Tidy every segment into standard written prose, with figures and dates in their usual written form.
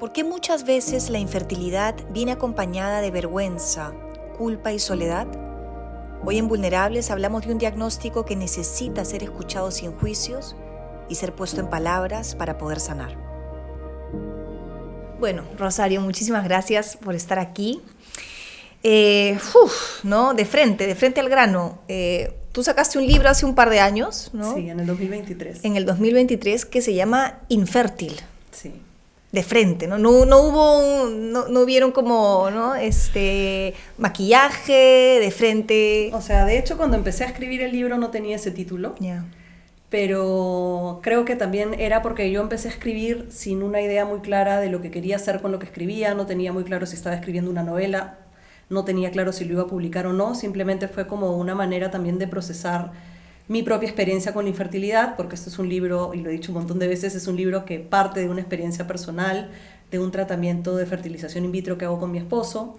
¿Por qué muchas veces la infertilidad viene acompañada de vergüenza, culpa y soledad? Hoy en Vulnerables hablamos de un diagnóstico que necesita ser escuchado sin juicios y ser puesto en palabras para poder sanar. Bueno, Rosario, muchísimas gracias por estar aquí. ¿No? De frente al grano. Tú sacaste un libro hace un par de años, ¿no? Sí, en el 2023. En el 2023, que se llama Infértil. Sí. De frente, ¿no? No hubieron como, ¿no? Maquillaje de frente. O sea, de hecho, cuando empecé a escribir el libro no tenía ese título. Yeah. Pero creo que también era porque yo empecé a escribir sin una idea muy clara de lo que quería hacer con lo que escribía, no tenía muy claro si estaba escribiendo una novela, no tenía claro si lo iba a publicar o no, simplemente fue como una manera también de procesar mi propia experiencia con la infertilidad, porque esto es un libro, y lo he dicho un montón de veces, es un libro que parte de una experiencia personal, de un tratamiento de fertilización in vitro que hago con mi esposo,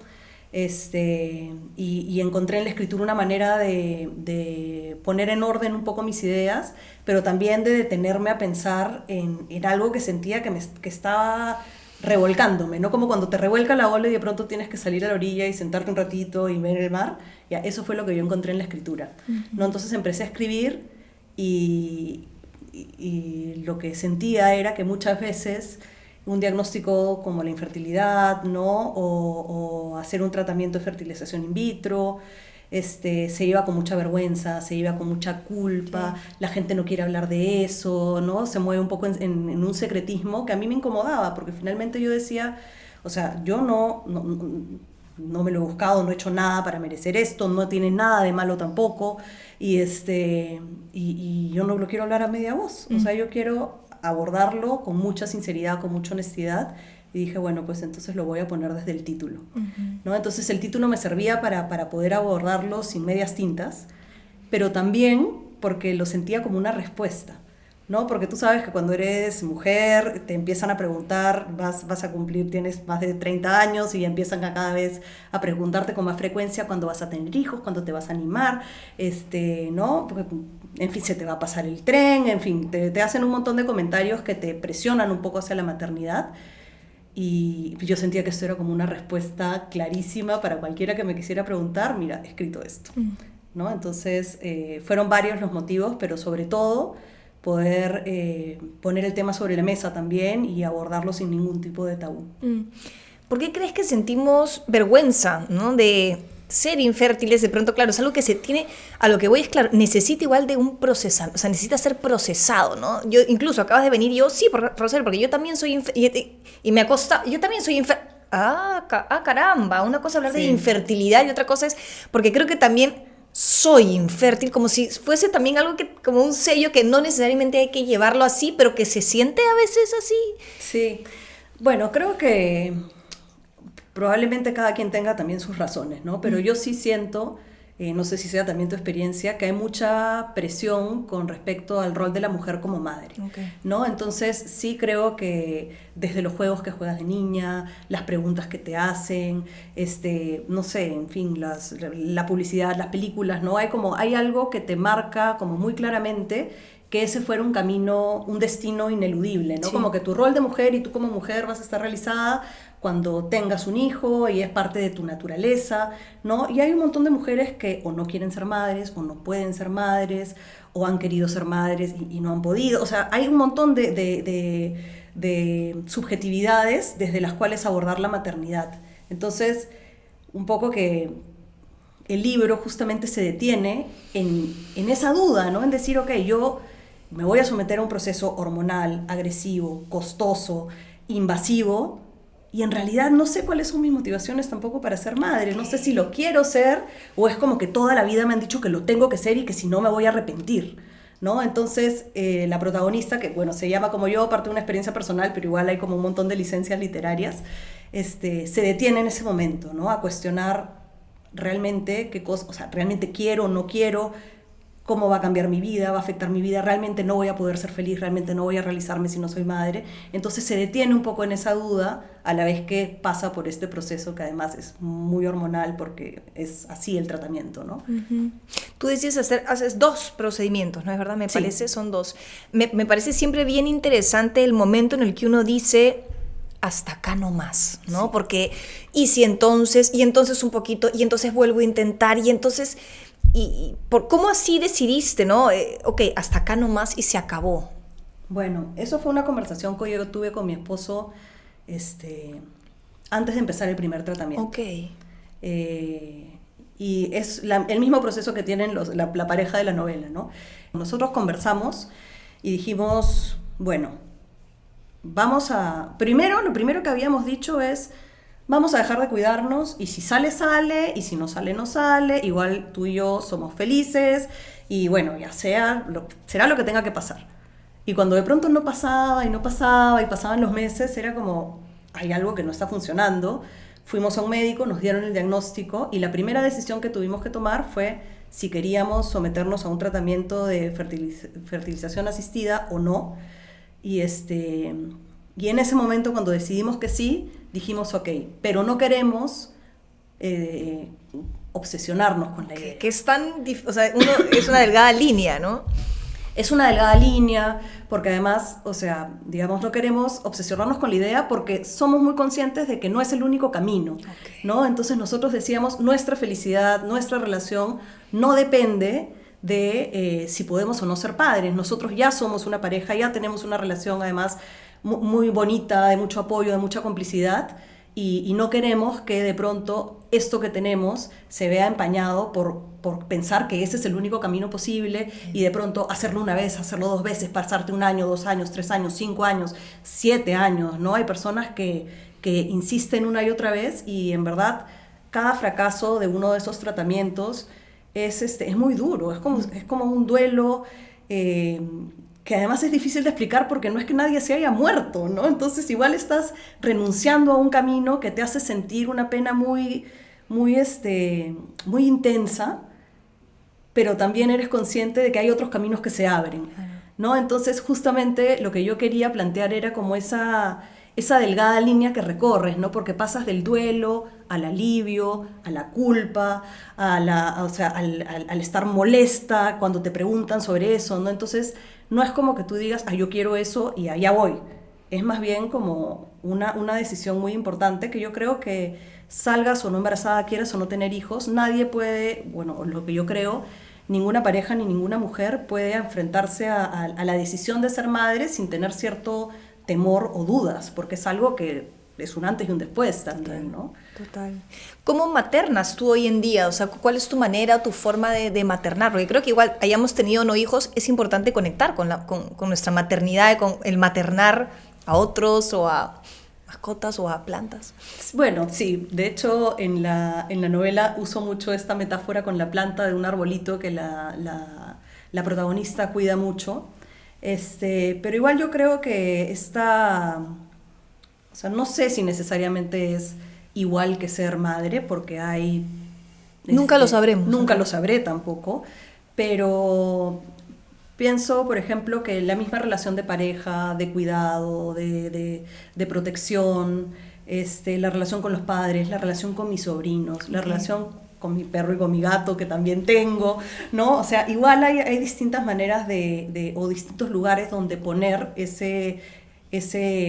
y encontré en la escritura una manera de poner en orden un poco mis ideas, pero también de detenerme a pensar en algo que sentía que estaba revolcándome, ¿no? Como cuando te revuelca la ola y de pronto tienes que salir a la orilla y sentarte un ratito y ver el mar. Ya, eso fue lo que yo encontré en la escritura, ¿no? Entonces empecé a escribir y lo que sentía era que muchas veces un diagnóstico como la infertilidad, ¿no? O hacer un tratamiento de fertilización in vitro, se iba con mucha vergüenza, se iba con mucha culpa, sí. La gente no quiere hablar de eso, ¿no? Se mueve un poco en un secretismo que a mí me incomodaba, porque finalmente yo decía, o sea, yo no me lo he buscado, no he hecho nada para merecer esto, no tiene nada de malo tampoco, y yo no lo quiero hablar a media voz, o sea, yo quiero abordarlo con mucha sinceridad, con mucha honestidad, y dije, bueno, pues entonces lo voy a poner desde el título, ¿no? Entonces el título me servía para poder abordarlo sin medias tintas, pero también porque lo sentía como una respuesta, ¿no? Porque tú sabes que cuando eres mujer te empiezan a preguntar, vas a cumplir, tienes más de 30 años y empiezan a cada vez a preguntarte con más frecuencia cuándo vas a tener hijos, cuándo te vas a animar, ¿no? Porque, en fin, se te va a pasar el tren, en fin, te hacen un montón de comentarios que te presionan un poco hacia la maternidad. Y yo sentía que esto era como una respuesta clarísima para cualquiera que me quisiera preguntar, mira, he escrito esto, ¿no? Entonces, fueron varios los motivos, pero sobre todo poder poner el tema sobre la mesa también y abordarlo sin ningún tipo de tabú. ¿Por qué crees que sentimos vergüenza, ¿no? De ser infértiles? De pronto, claro, es algo que se tiene, a lo que voy es claro, necesita igual de un procesado, o sea, necesita ser procesado, ¿no? Yo, incluso acabas de venir y yo, sí, Rosario, porque yo también soy y me acosta, yo también soy caramba, una cosa es hablar de infertilidad y otra cosa es, porque creo que también soy infértil, como si fuese también algo que, como un sello que no necesariamente hay que llevarlo así, pero que se siente a veces así. Sí, bueno, creo que probablemente cada quien tenga también sus razones, ¿no? Pero yo sí siento, no sé si sea también tu experiencia, que hay mucha presión con respecto al rol de la mujer como madre, ¿no? Entonces sí creo que desde los juegos que juegas de niña, las preguntas que te hacen, no sé, en fin, la publicidad, las películas, ¿no? Hay algo que te marca como muy claramente que ese fuera un camino, un destino ineludible, ¿no? Sí. Como que tu rol de mujer y tú como mujer vas a estar realizada cuando tengas un hijo y es parte de tu naturaleza, ¿no? Y hay un montón de mujeres que o no quieren ser madres, o no pueden ser madres, o han querido ser madres y no han podido. O sea, hay un montón de subjetividades desde las cuales abordar la maternidad. Entonces, un poco que el libro justamente se detiene en esa duda, ¿no? En decir, ok, yo me voy a someter a un proceso hormonal, agresivo, costoso, invasivo, y en realidad no sé cuáles son mis motivaciones tampoco para ser madre. No sé si lo quiero ser o es como que toda la vida me han dicho que lo tengo que ser y que si no me voy a arrepentir, ¿no? Entonces, la protagonista, que bueno, se llama como yo, parte de una experiencia personal, pero igual hay como un montón de licencias literarias, se detiene en ese momento, ¿no? A cuestionar realmente qué cosa, o sea, realmente quiero o no quiero, cómo va a cambiar mi vida, va a afectar mi vida, realmente no voy a poder ser feliz, realmente no voy a realizarme si no soy madre. Entonces se detiene un poco en esa duda a la vez que pasa por este proceso que además es muy hormonal porque es así el tratamiento, ¿no? Uh-huh. Tú decías haces 2 procedimientos, ¿no es verdad? Me parece, son 2. Me parece siempre bien interesante el momento en el que uno dice, hasta acá no más, ¿no? Sí. Porque, y entonces un poquito, y entonces vuelvo a intentar, y entonces, ¿cómo así decidiste, no? Ok, hasta acá no más y se acabó. Bueno, eso fue una conversación que yo tuve con mi esposo antes de empezar el primer tratamiento. Ok. Y es el mismo proceso que tienen la pareja de la novela, ¿no? Nosotros conversamos y dijimos, bueno, lo primero que habíamos dicho es, vamos a dejar de cuidarnos y si sale, sale, y si no sale, no sale, igual tú y yo somos felices y bueno, ya será lo que tenga que pasar. Y cuando de pronto no pasaba y no pasaba y pasaban los meses, era como, hay algo que no está funcionando. Fuimos a un médico, nos dieron el diagnóstico y la primera decisión que tuvimos que tomar fue si queríamos someternos a un tratamiento de fertilización asistida o no. Y en ese momento, cuando decidimos que sí, dijimos ok, pero no queremos obsesionarnos con la idea. Que es o sea, es una delgada línea, ¿no? Es una delgada línea, porque además, o sea, digamos, no queremos obsesionarnos con la idea porque somos muy conscientes de que no es el único camino, ¿no? Entonces nosotros decíamos, nuestra felicidad, nuestra relación no depende de si podemos o no ser padres. Nosotros ya somos una pareja, ya tenemos una relación además muy bonita, de mucho apoyo, de mucha complicidad, y no queremos que de pronto esto que tenemos se vea empañado por pensar que ese es el único camino posible y de pronto hacerlo una vez, hacerlo 2 veces, pasarte 1 año, 2 años, 3 años, 5 años, 7 años, ¿no? Hay personas que insisten una y otra vez y en verdad cada fracaso de uno de esos tratamientos es muy duro, es como un duelo que además es difícil de explicar porque no es que nadie se haya muerto, ¿no? Entonces igual estás renunciando a un camino que te hace sentir una pena muy intensa, pero también eres consciente de que hay otros caminos que se abren, ¿no? Entonces justamente lo que yo quería plantear era como esa delgada línea que recorres, ¿no? Porque pasas del duelo al alivio, a la culpa, al estar molesta cuando te preguntan sobre eso, ¿no? Entonces no es como que tú digas, yo quiero eso y allá voy. Es más bien como una decisión muy importante que yo creo que salgas o no embarazada, quieras o no tener hijos, nadie puede, bueno, lo que yo creo, ninguna pareja ni ninguna mujer puede enfrentarse a la decisión de ser madre sin tener cierto temor o dudas, porque es algo que es un antes y un después también, ¿no? Total. ¿Cómo maternas tú hoy en día? O sea, ¿cuál es tu manera, tu forma de maternar? Porque creo que igual hayamos tenido o no hijos, es importante conectar con nuestra maternidad, con el maternar a otros o a mascotas o a plantas. Bueno, sí. De hecho, en la novela uso mucho esta metáfora con la planta de un arbolito que la protagonista cuida mucho. Pero igual yo creo que o sea, no sé si necesariamente es igual que ser madre, porque hay... Nunca lo sabremos. Nunca lo sabré tampoco, pero pienso, por ejemplo, que la misma relación de pareja, de cuidado, de protección, la relación con los padres, la relación con mis sobrinos, la relación con mi perro y con mi gato, que también tengo, ¿no? O sea, igual hay distintas maneras o distintos lugares donde poner ese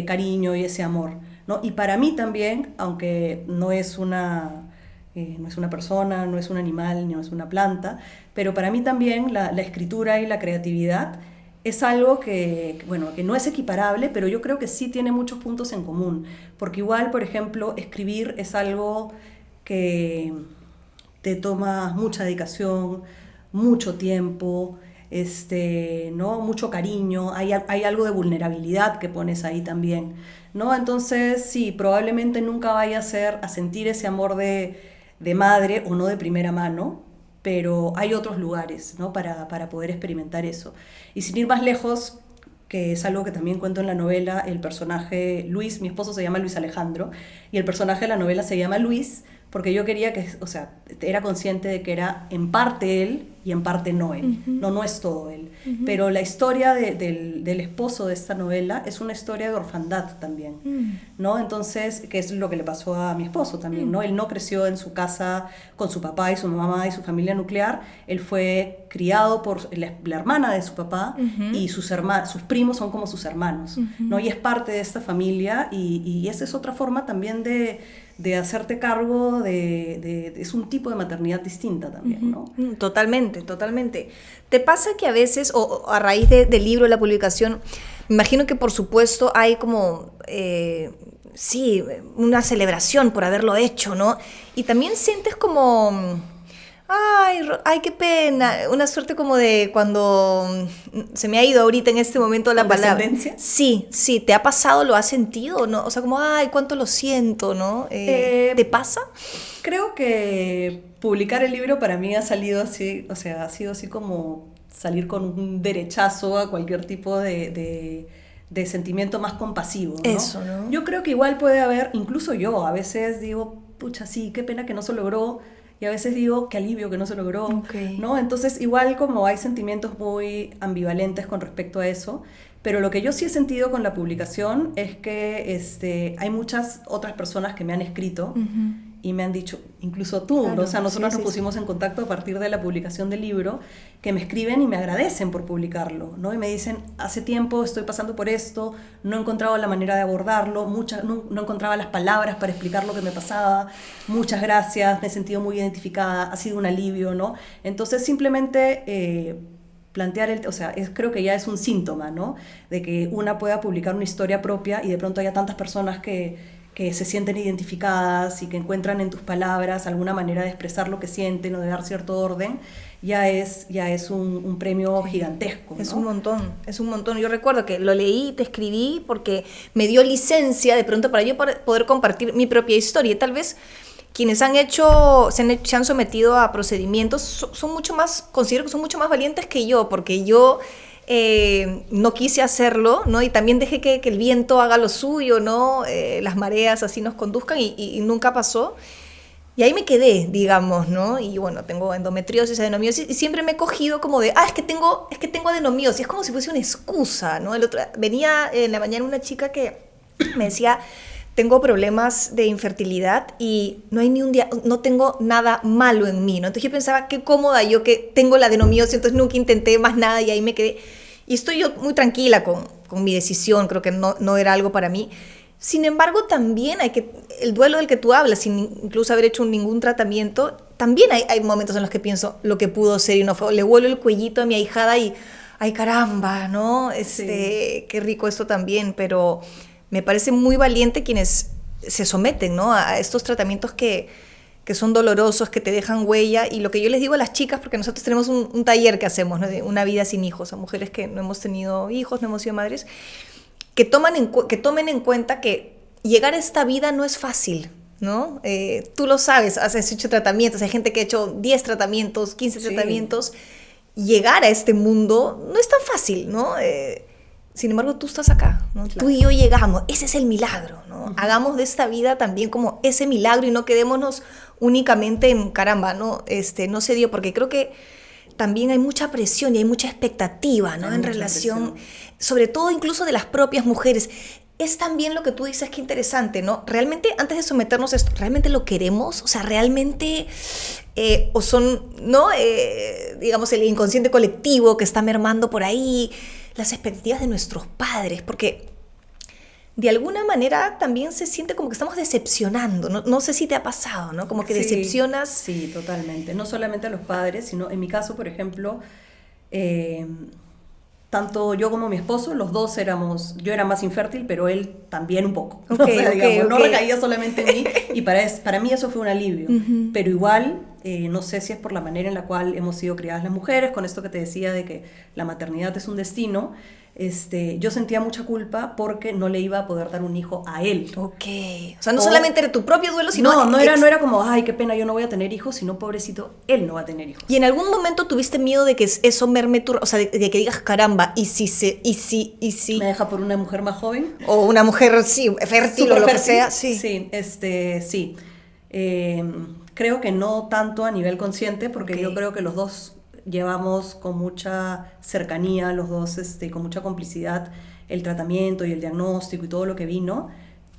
cariño y ese amor, ¿no? Y para mí también, aunque no es una persona, no es un animal, no es una planta, pero para mí también la escritura y la creatividad es algo que no es equiparable, pero yo creo que sí tiene muchos puntos en común, porque igual, por ejemplo, escribir es algo que te toma mucha dedicación, mucho tiempo, ¿no? Mucho cariño, hay algo de vulnerabilidad que pones ahí también, ¿no? Entonces, sí, probablemente nunca vaya a sentir ese amor de madre o no de primera mano, pero hay otros lugares, ¿no? para poder experimentar eso. Y sin ir más lejos, que es algo que también cuento en la novela, el personaje Luis, mi esposo se llama Luis Alejandro, y el personaje de la novela se llama Luis, porque yo quería que, o sea, era consciente de que era en parte él y en parte no él. No es todo él. Pero la historia del esposo de esta novela es una historia de orfandad también, ¿no? Entonces, que es lo que le pasó a mi esposo también, ¿no? Él no creció en su casa con su papá y su mamá y su familia nuclear. Él fue criado por la hermana de su papá y sus primos son como sus hermanos, ¿no? Y es parte de esta familia y esa es otra forma también de hacerte cargo es un tipo de maternidad distinta también, ¿no? Totalmente. ¿Te pasa que a veces, o a raíz del libro, la publicación, me imagino que por supuesto hay como, sí, una celebración por haberlo hecho, ¿no? Y también sientes como, ay, qué pena, una suerte como de cuando se me ha ido ahorita en este momento la palabra. Sí, ¿te ha pasado, lo has sentido, no? O sea, como, ay, cuánto lo siento, ¿no? ¿Te pasa? Creo que publicar el libro para mí ha salido así, o sea, ha sido así como salir con un derechazo a cualquier tipo de sentimiento más compasivo, ¿no? Eso, ¿no? Yo creo que igual puede haber, incluso yo, a veces digo, pucha, sí, qué pena que no se logró, y a veces digo, qué alivio que no se logró, ¿no? Entonces, igual como hay sentimientos muy ambivalentes con respecto a eso, pero lo que yo sí he sentido con la publicación es que hay muchas otras personas que me han escrito y me han dicho, incluso tú, claro, ¿no? O sea, nosotros nos pusimos en contacto a partir de la publicación del libro, que me escriben y me agradecen por publicarlo, ¿no? Y me dicen, hace tiempo estoy pasando por esto, no he encontrado la manera de abordarlo, no encontraba las palabras para explicar lo que me pasaba, muchas gracias, me he sentido muy identificada, ha sido un alivio, ¿no? Entonces simplemente plantear creo que ya es un síntoma, ¿no? De que una pueda publicar una historia propia y de pronto haya tantas personas que se sienten identificadas y que encuentran en tus palabras alguna manera de expresar lo que sienten o de dar cierto orden, ya es un premio gigantesco, ¿no? Es un montón. Yo recuerdo que lo leí, te escribí porque me dio licencia de pronto para yo poder compartir mi propia historia. Y tal vez quienes se han sometido a procedimientos considero que son mucho más valientes que yo, porque yo no quise hacerlo, ¿no? Y también dejé que el viento haga lo suyo, ¿no? Las mareas así nos conduzcan y nunca pasó. Y ahí me quedé, digamos, ¿no? Y bueno, tengo endometriosis, adenomiosis, y siempre me he cogido como de, es que tengo adenomiosis, es como si fuese una excusa, ¿no? Venía en la mañana una chica que me decía, tengo problemas de infertilidad y no hay ni un día, no tengo nada malo en mí, ¿no? Entonces yo pensaba, qué cómoda yo que tengo la adenomiosis, entonces nunca intenté más nada y ahí me quedé. Y estoy yo muy tranquila con mi decisión, creo que no era algo para mí. Sin embargo, también el duelo del que tú hablas, sin incluso haber hecho ningún tratamiento, también hay momentos en los que pienso lo que pudo ser y no fue. Le vuelo el cuellito a mi ahijada y, ay caramba, ¿no? Qué rico esto también, pero me parece muy valiente quienes se someten, ¿no? A estos tratamientos que son dolorosos, que te dejan huella. Y lo que yo les digo a las chicas, porque nosotros tenemos un taller que hacemos, ¿no? De una vida sin hijos, a mujeres que no hemos tenido hijos, no hemos sido madres, que tomen en cuenta que llegar a esta vida no es fácil, ¿no? Tú lo sabes, has hecho tratamientos, hay gente que ha hecho 10 tratamientos, 15 tratamientos. Llegar a este mundo no es tan fácil, ¿no? Sin embargo, tú estás acá, ¿no? Claro. Tú y yo llegamos, ese es el milagro, ¿no? Hagamos de esta vida también como ese milagro y no quedémonos únicamente en caramba, ¿no? No se dio, porque creo que también hay mucha presión y hay mucha expectativa, ¿no? En relación, sobre todo incluso de las propias mujeres. Es también lo que tú dices, que interesante, ¿no? Realmente, antes de someternos a esto, ¿realmente lo queremos? O sea, ¿realmente o son, ¿no? Digamos, el inconsciente colectivo que está mermando por ahí, las expectativas de nuestros padres, porque de alguna manera también se siente como que estamos decepcionando, no sé si te ha pasado, ¿no? Como que decepcionas. Sí, totalmente. No solamente a los padres, sino en mi caso, por ejemplo, tanto yo como mi esposo, los dos yo era más infértil, pero él también un poco. No recaía solamente en mí, y para mí eso fue un alivio. Pero igual, no sé si es por la manera en la cual hemos sido criadas las mujeres, con esto que te decía de que la maternidad es un destino, yo sentía mucha culpa porque no le iba a poder dar un hijo a él. Ok. O sea, no solamente era tu propio duelo, sino... No era como, ay, qué pena, yo no voy a tener hijos, sino, pobrecito, él no va a tener hijos. ¿Y en algún momento tuviste miedo de que eso merme tu... O sea, de que digas, caramba, ¿y si? ¿Me deja por una mujer más joven? O una mujer, sí, fértil o lo que sea. Sí. Sí. Creo que no tanto a nivel consciente, porque Ok. yo creo que los dos llevamos con mucha cercanía, los dos con mucha complicidad el tratamiento y el diagnóstico y todo lo que vino,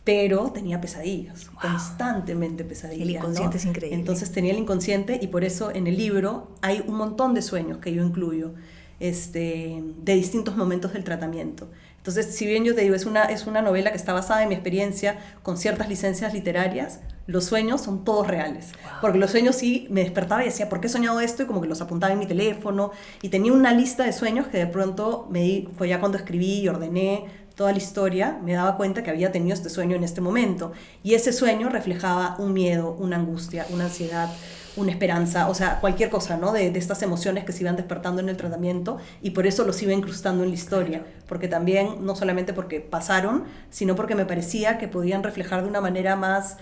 pero tenía pesadillas, Wow. constantemente pesadillas. El inconsciente ¿no? es increíble. Entonces tenía el inconsciente y por eso en el libro hay un montón de sueños que yo incluyo de distintos momentos del tratamiento. Entonces, si bien yo te digo, es una novela que está basada en mi experiencia con ciertas licencias literarias, los sueños son todos reales. Wow. Porque los sueños sí me despertaba y decía, ¿por qué he soñado esto? Y como que los apuntaba en mi teléfono. Y tenía una lista de sueños que de pronto fue ya cuando escribí y ordené toda la historia, me daba cuenta que había tenido este sueño en este momento. Y ese sueño reflejaba un miedo, una angustia, una ansiedad, una esperanza, o sea, cualquier cosa, ¿no? De estas emociones que se iban despertando en el tratamiento y por eso los iba incrustando en la historia, porque también, no solamente porque pasaron, sino porque me parecía que podían reflejar de una manera más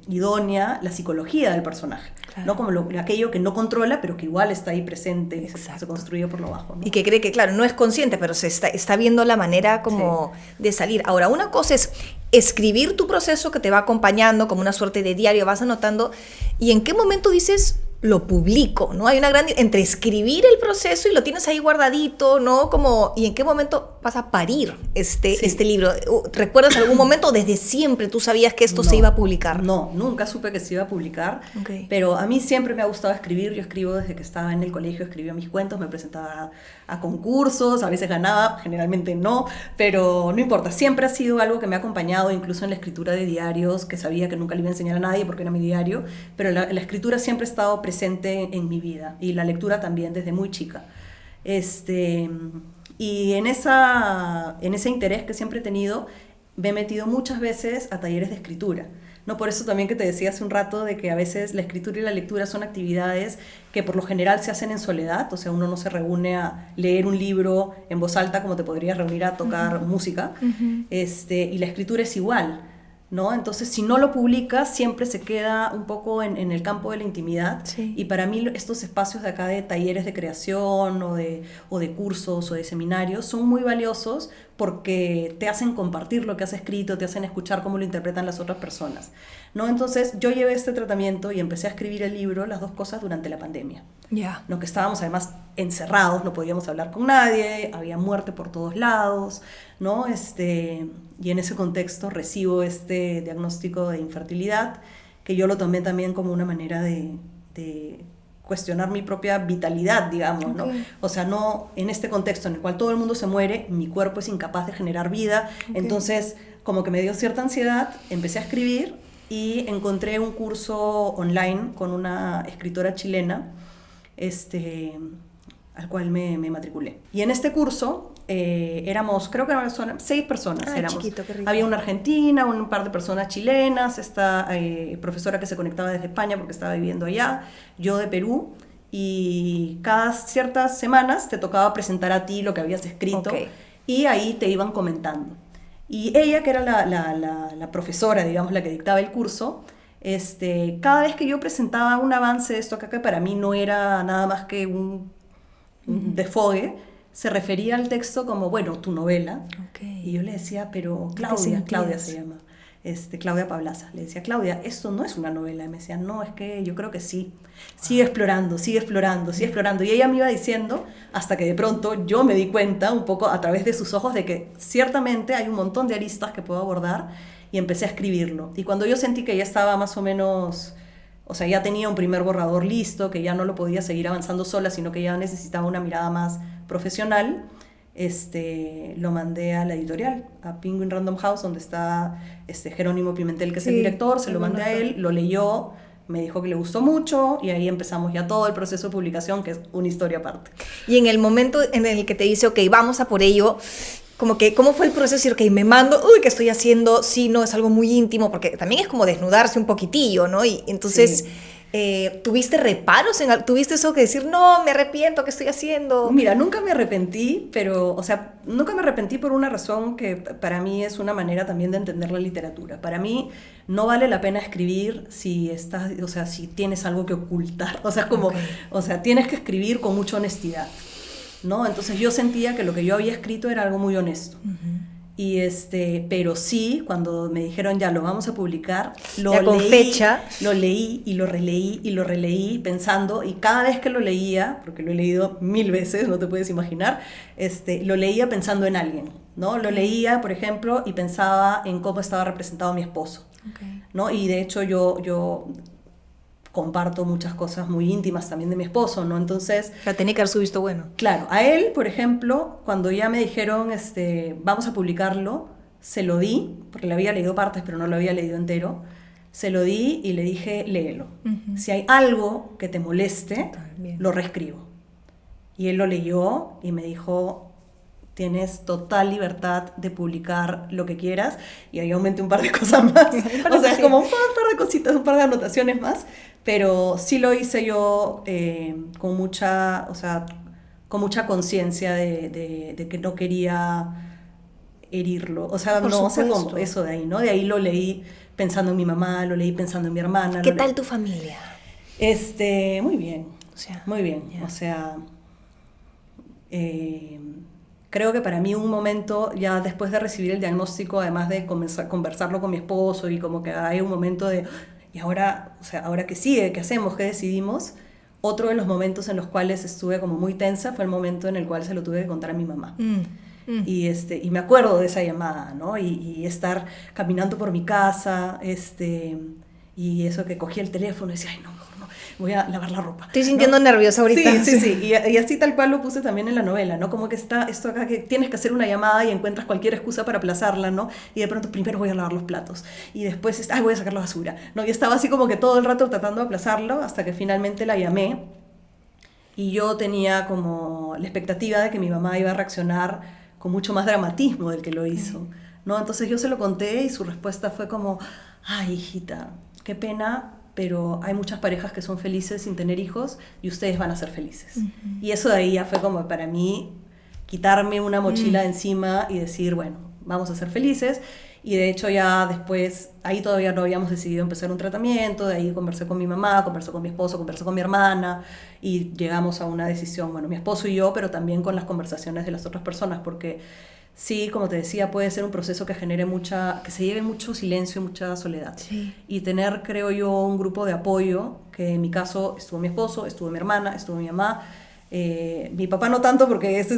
idónea la psicología del personaje, Claro. ¿no? Como aquello que no controla, pero que igual está ahí presente y se Exacto. construye por lo bajo, ¿no? Y que cree que, claro, no es consciente, pero se está viendo la manera como de salir. Ahora, una cosa es escribir tu proceso que te va acompañando como una suerte de diario, vas anotando, y en qué momento dices, lo publico, ¿no? Hay una gran... entre escribir el proceso y lo tienes ahí guardadito, ¿no? Como, y en qué momento vas a parir este libro. ¿Recuerdas algún momento desde siempre tú sabías que esto se iba a publicar? No, nunca supe que se iba a publicar, Okay. pero a mí siempre me ha gustado escribir. Yo escribo desde que estaba en el colegio, escribía mis cuentos, me presentaba a concursos, a veces ganaba, generalmente no, pero no importa, siempre ha sido algo que me ha acompañado, incluso en la escritura de diarios, que sabía que nunca le iba a enseñar a nadie porque era mi diario, pero la escritura siempre ha estado presente en mi vida y la lectura también desde muy chica. Y en ese interés que siempre he tenido, me he metido muchas veces a talleres de escritura. No, por eso también que te decía hace un rato de que a veces la escritura y la lectura son actividades que por lo general se hacen en soledad, o sea, uno no se reúne a leer un libro en voz alta como te podrías reunir a tocar música, y la escritura es igual, ¿no? Entonces, si no lo publicas, siempre se queda un poco en el campo de la intimidad. Sí. Y para mí estos espacios de acá de talleres de creación o de cursos o de seminarios son muy valiosos porque te hacen compartir lo que has escrito, te hacen escuchar cómo lo interpretan las otras personas, ¿no? Entonces, yo llevé este tratamiento y empecé a escribir el libro, las dos cosas, durante la pandemia. Ya. ¿No? Que estábamos además encerrados, no podíamos hablar con nadie, había muerte por todos lados, ¿no? Y en ese contexto recibo este diagnóstico de infertilidad, que yo lo tomé también como una manera de cuestionar mi propia vitalidad, digamos, ¿no? Okay. O sea, no en este contexto en el cual todo el mundo se muere, mi cuerpo es incapaz de generar vida, entonces como que me dio cierta ansiedad, empecé a escribir y encontré un curso online con una escritora chilena, al cual me matriculé. Y en este curso éramos, creo que eran 6 personas. Chiquito, qué rico. Había una argentina, un par de personas chilenas, esta profesora que se conectaba desde España porque estaba viviendo allá, yo de Perú, y cada ciertas semanas te tocaba presentar a ti lo que habías escrito, Okay. y ahí te iban comentando. Y ella, que era la profesora, digamos, la que dictaba el curso, cada vez que yo presentaba un avance de esto acá, que para mí no era nada más que un desfogue, se refería al texto como, bueno, tu novela. Okay. Y yo le decía, pero ¿Qué Claudia sentías? se llama, Claudia Pablaza. Le decía, Claudia, esto no es una novela. Y me decía, no, es que yo creo que sí. Sigue explorando, sigue explorando, sigue explorando. Y ella me iba diciendo, hasta que de pronto yo me di cuenta, un poco a través de sus ojos, de que ciertamente hay un montón de aristas que puedo abordar, y empecé a escribirlo. Y cuando yo sentí que ya estaba más o menos, o sea, ya tenía un primer borrador listo, que ya no lo podía seguir avanzando sola, sino que ya necesitaba una mirada más profesional, lo mandé a la editorial, a Penguin Random House, donde está Jerónimo Pimentel, que es el director, se lo mandé a él, lo leyó, me dijo que le gustó mucho, y ahí empezamos ya todo el proceso de publicación, que es una historia aparte. Y en el momento en el que te dice, ok, vamos a por ello, como que, ¿cómo fue el proceso? Decir, ok, me mando, uy, ¿qué estoy haciendo? Sí, no, es algo muy íntimo, porque también es como desnudarse un poquitillo, ¿no? Y entonces, ¿tuviste reparos? ¿Tuviste eso que decir, no, me arrepiento, ¿qué estoy haciendo? Mira, nunca me arrepentí, pero, o sea, nunca me arrepentí por una razón que para mí es una manera también de entender la literatura. Para mí no vale la pena escribir si estás, o sea, si tienes algo que ocultar. O sea, como, o sea, tienes que escribir con mucha honestidad, ¿no? Entonces yo sentía que lo que yo había escrito era algo muy honesto. Pero sí, cuando me dijeron ya lo vamos a publicar, ya con fecha. Lo leí y lo releí pensando, y cada vez que lo leía, porque lo he leído 1000 veces, no te puedes imaginar, lo leía pensando en alguien, ¿no? Lo leía, por ejemplo, y pensaba en cómo estaba representado mi esposo, ¿no? Y de hecho yo comparto muchas cosas muy íntimas también de mi esposo, ¿no? Entonces... La tenía que haber su visto bueno. Claro, a él, por ejemplo, cuando ya me dijeron, vamos a publicarlo, se lo di, porque le había leído partes, pero no lo había leído entero, se lo di y le dije, léelo. Si hay algo que te moleste, lo reescribo. Y él lo leyó y me dijo... Tienes total libertad de publicar lo que quieras, y ahí aumenté un par de cosas más, o sea, como un par de cositas, un par de anotaciones más, pero sí lo hice yo con mucha conciencia de que no quería herirlo, o sea, no sé cómo, eso de ahí, ¿no? De ahí lo leí pensando en mi mamá, lo leí pensando en mi hermana. ¿Qué tal tu familia? Muy bien, muy bien, o sea... Creo que para mí un momento, ya después de recibir el diagnóstico, además de conversarlo con mi esposo, y como que hay un momento de, ¿y ahora, o sea, ahora qué sigue? ¿Qué hacemos? ¿Qué decidimos? Otro de los momentos en los cuales estuve como muy tensa fue el momento en el cual se lo tuve que contar a mi mamá. Y me acuerdo de esa llamada, ¿no? Y estar caminando por mi casa, y eso que cogí el teléfono y decía, ay, no, voy a lavar la ropa. Estoy sintiendo nerviosa ahorita. Sí. Y así tal cual lo puse también en la novela, ¿no? Como que está esto acá que tienes que hacer una llamada y encuentras cualquier excusa para aplazarla, ¿no? Y de pronto primero voy a lavar los platos y después, voy a sacar la basura, ¿no? Y estaba así como que todo el rato tratando de aplazarlo hasta que finalmente la llamé, y yo tenía como la expectativa de que mi mamá iba a reaccionar con mucho más dramatismo del que lo hizo, ¿no? Entonces yo se lo conté y su respuesta fue como, ay, hijita, qué pena, pero hay muchas parejas que son felices sin tener hijos y ustedes van a ser felices. Y eso de ahí ya fue como para mí quitarme una mochila de encima y decir, bueno, vamos a ser felices. Y de hecho ya después, ahí todavía no habíamos decidido empezar un tratamiento, de ahí conversé con mi mamá, conversé con mi esposo, conversé con mi hermana, y llegamos a una decisión, bueno, mi esposo y yo, pero también con las conversaciones de las otras personas, porque sí, como te decía, puede ser un proceso que genere que se lleve mucho silencio y mucha soledad. Sí. Y tener, creo yo, un grupo de apoyo, que en mi caso estuvo mi esposo, estuvo mi hermana, estuvo mi mamá, mi papá no tanto porque es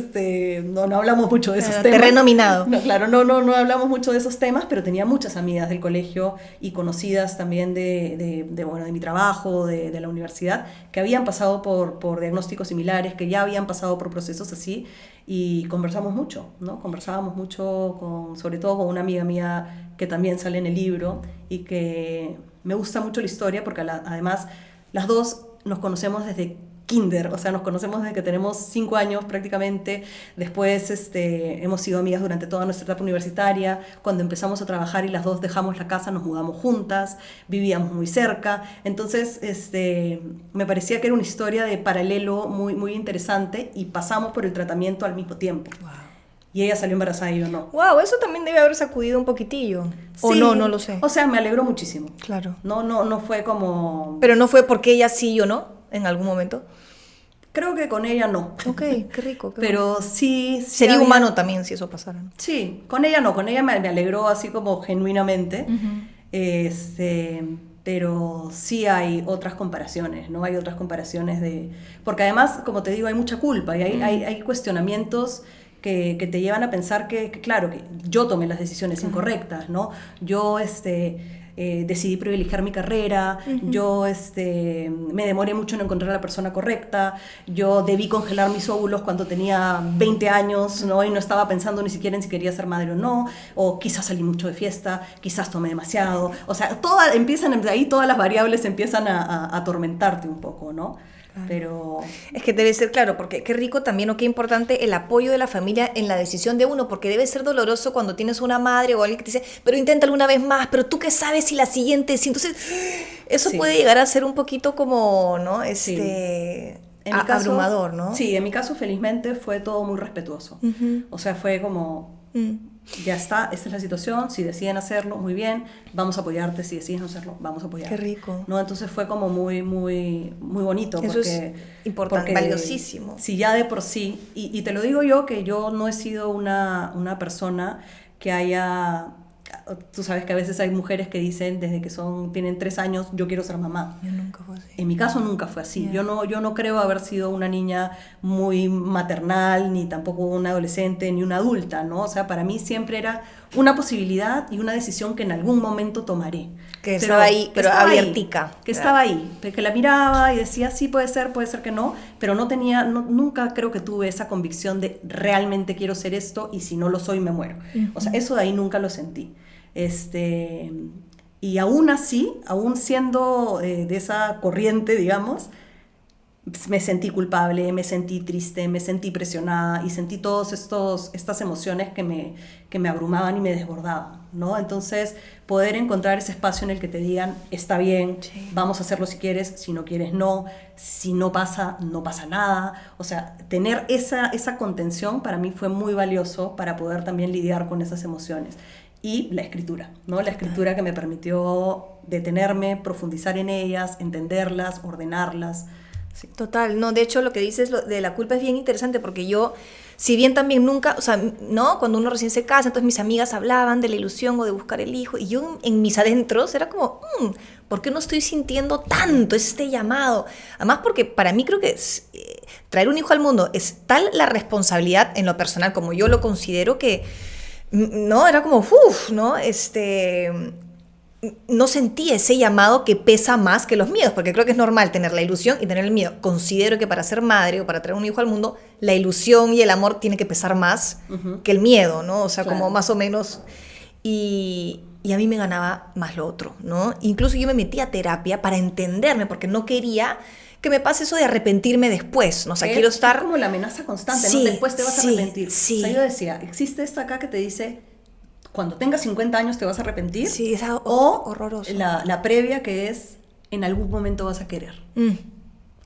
no hablamos mucho de esos temas. Terreno minado. No, claro, no hablamos mucho de esos temas, pero tenía muchas amigas del colegio y conocidas también de mi trabajo, de la universidad, que habían pasado por diagnósticos similares, que ya habían pasado por procesos así, y conversamos mucho, ¿no? Conversábamos mucho, sobre todo con una amiga mía que también sale en el libro, y que me gusta mucho la historia porque además las dos nos conocemos desde kinder, o sea, nos conocemos desde que tenemos 5 años prácticamente. Después hemos sido amigas durante toda nuestra etapa universitaria. Cuando empezamos a trabajar y las dos dejamos la casa, nos mudamos juntas, vivíamos muy cerca. Entonces me parecía que era una historia de paralelo muy, muy interesante, y pasamos por el tratamiento al mismo tiempo. Wow. Y ella salió embarazada y yo no. Wow, eso también debe haber sacudido un poquitillo. O sí, no lo sé. O sea, me alegró muchísimo. Claro. No fue como... Pero no fue porque ella sí y yo no, en algún momento. Creo que con ella no. Ok, qué rico. Pero bueno. sí sería humano también si eso pasara, ¿no? Sí, con ella no, con ella me alegró así como genuinamente. Pero sí hay otras comparaciones, ¿no? Hay otras comparaciones porque además, como te digo, hay mucha culpa y hay cuestionamientos que te llevan a pensar que, claro, que yo tomé las decisiones incorrectas, ¿no? Yo decidí privilegiar mi carrera, yo me demoré mucho en encontrar a la persona correcta, yo debí congelar mis óvulos cuando tenía 20 años, ¿no? Y no estaba pensando ni siquiera en si quería ser madre o no, o quizás salí mucho de fiesta, quizás tomé demasiado, o sea, de ahí todas las variables empiezan a atormentarte un poco, ¿no? Claro. Pero es que debe ser, claro, porque qué rico también o qué importante el apoyo de la familia en la decisión de uno, porque debe ser doloroso cuando tienes una madre o alguien que te dice, pero inténtalo una vez más, pero tú qué sabes si la siguiente, sí. Entonces eso puede llegar a ser un poquito como, ¿no? En mi caso, abrumador, ¿no? Sí, en mi caso felizmente fue todo muy respetuoso. O sea, fue como... Ya está, esta es la situación, si deciden hacerlo, muy bien, vamos a apoyarte, si deciden hacerlo, vamos a apoyarte. Qué rico. ¿No? Entonces fue como muy, muy, muy bonito. Eso es importante, valiosísimo. Si ya de por sí, y te lo digo yo, que yo no he sido una persona que haya... Tú sabes que a veces hay mujeres que dicen desde que tienen 3 años, yo quiero ser mamá. Yo nunca fue así. En mi caso nunca fue así. Yo no creo haber sido una niña muy maternal, ni tampoco una adolescente, ni una adulta, ¿no? O sea, para mí siempre era una posibilidad y una decisión que en algún momento tomaré. Que estaba ahí, pero abiertica. Que estaba ahí, que la miraba y decía, sí, puede ser que no, pero nunca creo que tuve esa convicción de realmente quiero ser esto y si no lo soy me muero. O sea, eso de ahí nunca lo sentí. Y aún así, aún siendo de esa corriente, digamos, me sentí culpable, me sentí triste, me sentí presionada y sentí todas estas emociones que me abrumaban y me desbordaban, ¿no? Entonces, poder encontrar ese espacio en el que te digan, está bien, sí, vamos a hacerlo si quieres, si no quieres no, si no pasa, no pasa nada. O sea, tener esa contención para mí fue muy valioso para poder también lidiar con esas emociones. Y la escritura, ¿no? La escritura que me permitió detenerme, profundizar en ellas, entenderlas, ordenarlas. Sí. Total, no, de hecho lo que dices de la culpa es bien interesante porque yo, si bien también nunca, o sea, ¿no? Cuando uno recién se casa, entonces mis amigas hablaban de la ilusión o de buscar el hijo y yo en mis adentros era como, ¿por qué no estoy sintiendo tanto este llamado? Además porque para mí creo que traer un hijo al mundo es tal la responsabilidad en lo personal como yo lo considero que, no, era como, ¿no? No sentí ese llamado que pesa más que los miedos, porque creo que es normal tener la ilusión y tener el miedo. Considero que para ser madre o para traer un hijo al mundo, la ilusión y el amor tiene que pesar más que el miedo, ¿no? O sea, claro, como más o menos. Y a mí me ganaba más lo otro, ¿no? Incluso yo me metí a terapia para entenderme, porque no quería que me pase eso de arrepentirme después, ¿no? O sea, quiero estar... Es como la amenaza constante, sí, ¿no? Después te vas a arrepentir. Sí. O sea, yo decía, existe esta acá que te dice... Cuando tengas 50 años te vas a arrepentir. Sí, es horroroso. La previa que es, en algún momento vas a querer.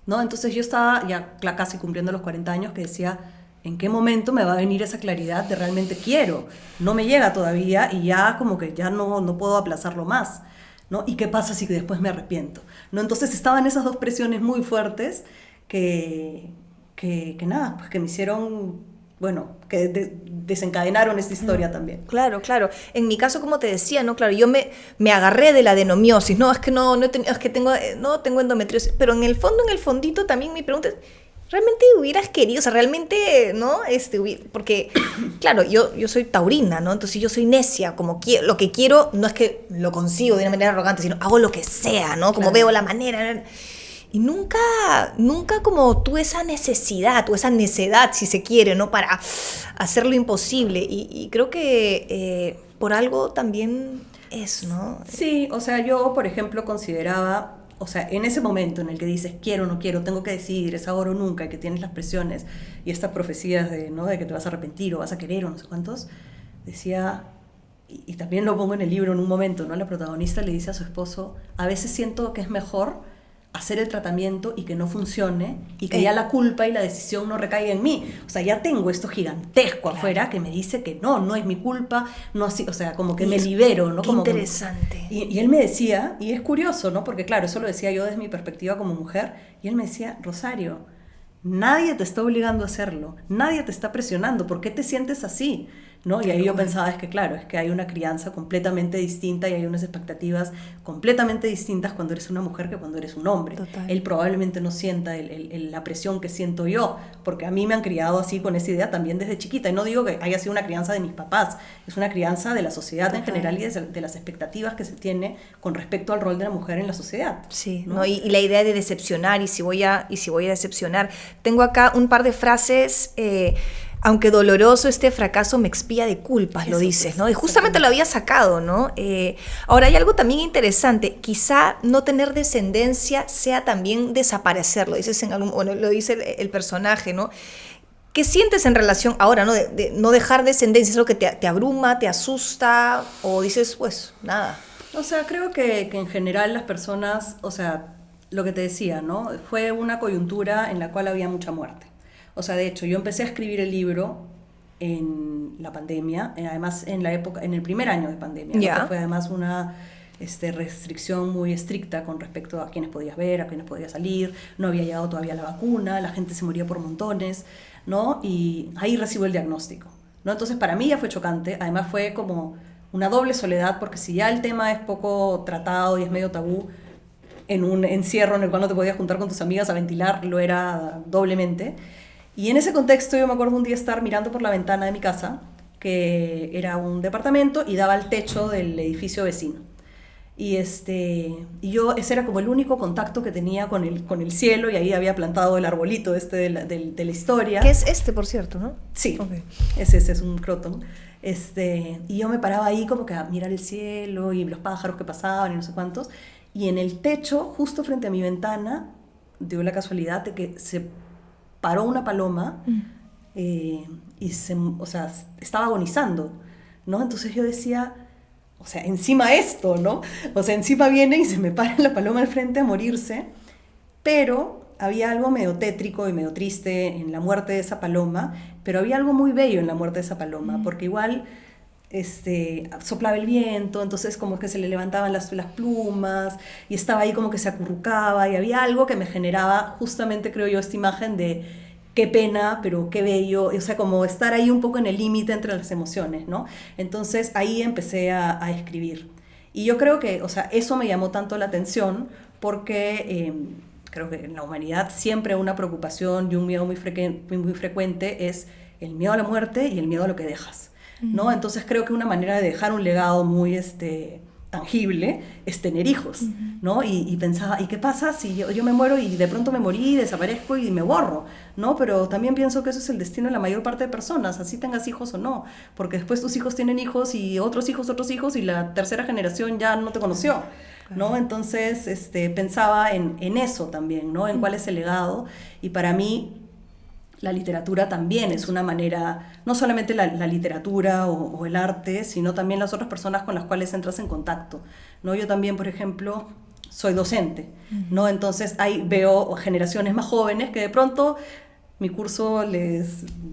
¿No? Entonces yo estaba ya casi cumpliendo los 40 años que decía, ¿en qué momento me va a venir esa claridad de realmente quiero? No me llega todavía y ya como que ya no puedo aplazarlo más, ¿no? ¿Y qué pasa si después me arrepiento? ¿No? Entonces estaban esas dos presiones muy fuertes que nada, pues que me hicieron... Bueno, que desencadenaron esta historia también. Claro, claro. En mi caso, como te decía, ¿no? Claro, yo me agarré de la adenomiosis. No, es que tengo endometriosis. Pero en el fondito también mi pregunta es, ¿realmente hubieras querido? O sea, realmente, ¿no? Porque, claro, yo soy taurina, ¿no? Entonces yo soy necia, lo que quiero no es que lo consigo de una manera arrogante, sino hago lo que sea, ¿no? Como veo la manera... Y nunca como tuve esa necesidad o esa necedad, si se quiere, ¿no? Para hacer lo imposible. Y creo que por algo también es, ¿no? Sí, o sea, yo, por ejemplo, consideraba, o sea, en ese momento en el que dices, quiero o no quiero, tengo que decidir, es ahora o nunca, y que tienes las presiones y estas profecías ¿no? de que te vas a arrepentir o vas a querer o no sé cuántos, decía... Y también lo pongo en el libro en un momento, ¿no? La protagonista le dice a su esposo, a veces siento que es mejor... hacer el tratamiento y que no funcione y que ya la culpa y la decisión no recaiga en mí. O sea, ya tengo esto gigantesco afuera que me dice que no es mi culpa, no así, o sea, como que me libero, ¿no? Qué como interesante. Y él me decía, y es curioso, ¿no? Porque claro, eso lo decía yo desde mi perspectiva como mujer, y él me decía, Rosario, nadie te está obligando a hacerlo, nadie te está presionando, ¿por qué te sientes así? ¿No? Y ahí yo pensaba, es que hay una crianza completamente distinta y hay unas expectativas completamente distintas cuando eres una mujer que cuando eres un hombre. Total. Él probablemente no sienta la presión que siento yo, porque a mí me han criado así con esa idea también desde chiquita. Y no digo que haya sido una crianza de mis papás, es una crianza de la sociedad en general y de las expectativas que se tiene con respecto al rol de la mujer en la sociedad. Sí, ¿no? ¿no? Y la idea de decepcionar y si voy a decepcionar. Tengo acá un par de frases... aunque doloroso este fracaso me expía de culpas, eso lo dices, ¿no? Y justamente lo había sacado, ¿no? Ahora hay algo también interesante, quizá no tener descendencia sea también desaparecer, lo dice el personaje, ¿no? ¿Qué sientes en relación ahora, ¿no? De no dejar descendencia? ¿Es lo que te abruma, te asusta? ¿O dices, pues, nada? O sea, creo que en general las personas, o sea, lo que te decía, ¿no? Fue una coyuntura en la cual había mucha muerte. O sea, de hecho, yo empecé a escribir el libro en la pandemia, además en el primer año de pandemia, ¿no? Que fue además una restricción muy estricta con respecto a quiénes podías ver, a quiénes podías salir, no había llegado todavía la vacuna, la gente se moría por montones, ¿no? Y ahí recibo el diagnóstico, ¿no? Entonces para mí ya fue chocante, además fue como una doble soledad, porque si ya el tema es poco tratado y es medio tabú, en un encierro en el cual no te podías juntar con tus amigas a ventilar, lo era doblemente. Y en ese contexto yo me acuerdo un día estar mirando por la ventana de mi casa, que era un departamento y daba al techo del edificio vecino. Y yo, ese era como el único contacto que tenía con el cielo, y ahí había plantado el arbolito de la historia. Que es por cierto, ¿no? Sí, Okay. Ese es un croton. Y yo me paraba ahí como que a mirar el cielo y los pájaros que pasaban y no sé cuántos. Y en el techo, justo frente a mi ventana, dio la casualidad de que se paró una paloma y estaba agonizando, ¿no? Entonces yo decía, o sea, encima esto, ¿no? O sea, encima viene y se me para la paloma al frente a morirse, pero había algo medio tétrico y medio triste en la muerte de esa paloma, pero había algo muy bello en la muerte de esa paloma, porque igual soplaba el viento, entonces como que se le levantaban las plumas y estaba ahí como que se acurrucaba, y había algo que me generaba justamente, creo yo, esta imagen de qué pena, pero qué bello, o sea, como estar ahí un poco en el límite entre las emociones, ¿no? Entonces ahí empecé a escribir. Y yo creo que, o sea, eso me llamó tanto la atención porque creo que en la humanidad siempre una preocupación y un miedo muy frecuente es el miedo a la muerte y el miedo a lo que dejas, ¿no? Entonces creo que una manera de dejar un legado muy tangible es tener hijos, ¿no? Y pensaba, ¿y qué pasa si yo me muero y de pronto me morí, desaparezco y me borro, ¿no? Pero también pienso que eso es el destino de la mayor parte de personas, así tengas hijos o no, porque después tus hijos tienen hijos y otros hijos y la tercera generación ya no te conoció, ¿no? Entonces pensaba en eso también, ¿no? En cuál es el legado, y para mí la literatura también es una manera, no solamente la literatura o el arte, sino también las otras personas con las cuales entras en contacto, ¿no? Yo también, por ejemplo, soy docente, ¿no? Entonces ahí veo generaciones más jóvenes que de pronto mi curso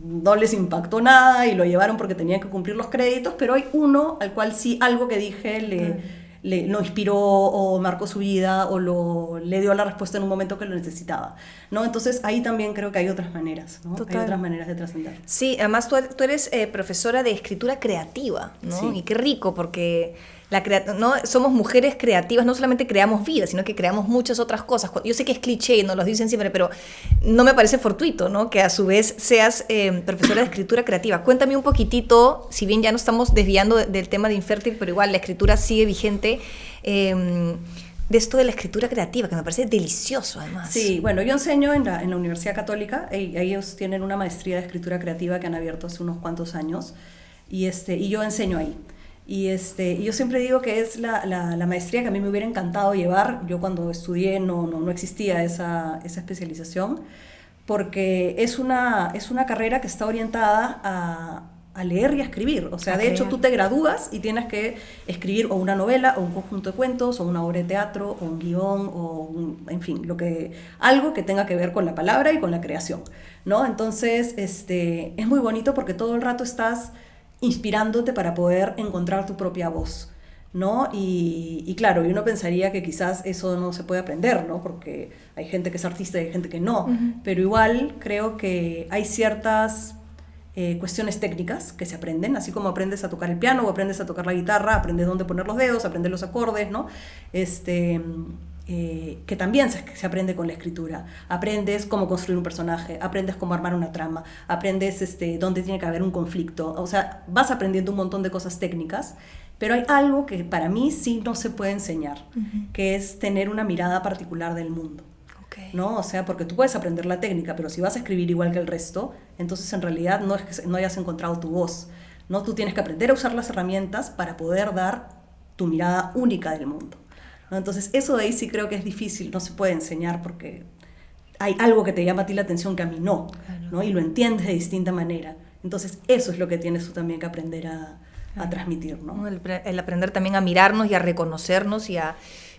no les impactó nada y lo llevaron porque tenían que cumplir los créditos, pero hay uno al cual sí algo que dije lo inspiró o marcó su vida o le dio la respuesta en un momento que lo necesitaba, ¿no? Entonces ahí también creo que hay otras maneras, ¿no? Hay otras maneras de trascender. Sí, además tú eres profesora de escritura creativa, ¿no? Sí. Y qué rico, porque ¿no? Somos mujeres creativas, no solamente creamos vida, sino que creamos muchas otras cosas. Yo sé que es cliché y nos lo dicen siempre, pero no me parece fortuito, ¿no? Que a su vez seas profesora de escritura creativa. Cuéntame un poquitito, si bien ya no estamos desviando del tema de Infértil, pero igual la escritura sigue vigente, de esto de la escritura creativa, que me parece delicioso además. Sí, bueno, yo enseño en la Universidad Católica, ellos tienen una maestría de escritura creativa que han abierto hace unos cuantos años, y yo enseño ahí. Y yo siempre digo que es la maestría que a mí me hubiera encantado llevar. Yo cuando estudié no existía esa especialización, porque es una carrera que está orientada a leer y a escribir. O sea, de hecho tú te gradúas y tienes que escribir o una novela o un conjunto de cuentos o una obra de teatro o un guión en fin, algo que tenga que ver con la palabra y con la creación, ¿no? Entonces es muy bonito porque todo el rato estás inspirándote para poder encontrar tu propia voz, ¿no? Y claro, uno pensaría que quizás eso no se puede aprender, ¿no? Porque hay gente que es artista y hay gente que no, pero igual creo que hay ciertas cuestiones técnicas que se aprenden, así como aprendes a tocar el piano o aprendes a tocar la guitarra, aprendes dónde poner los dedos, aprendes los acordes, ¿no? Que también se aprende con la escritura. Aprendes cómo construir un personaje, aprendes cómo armar una trama, aprendes dónde tiene que haber un conflicto. O sea, vas aprendiendo un montón de cosas técnicas, pero hay algo que para mí sí no se puede enseñar, que es tener una mirada particular del mundo. ¿No? O sea, porque tú puedes aprender la técnica, pero si vas a escribir igual que el resto, entonces en realidad no es que no hayas encontrado tu voz, ¿no? Tú tienes que aprender a usar las herramientas para poder dar tu mirada única del mundo, ¿no? Entonces eso de ahí sí creo que es difícil, no se puede enseñar porque hay algo que te llama a ti la atención que a mí no, ¿no? Y lo entiendes de distinta manera. Entonces eso es lo que tienes tú también que aprender a transmitir, ¿no? El aprender también a mirarnos y a reconocernos y a...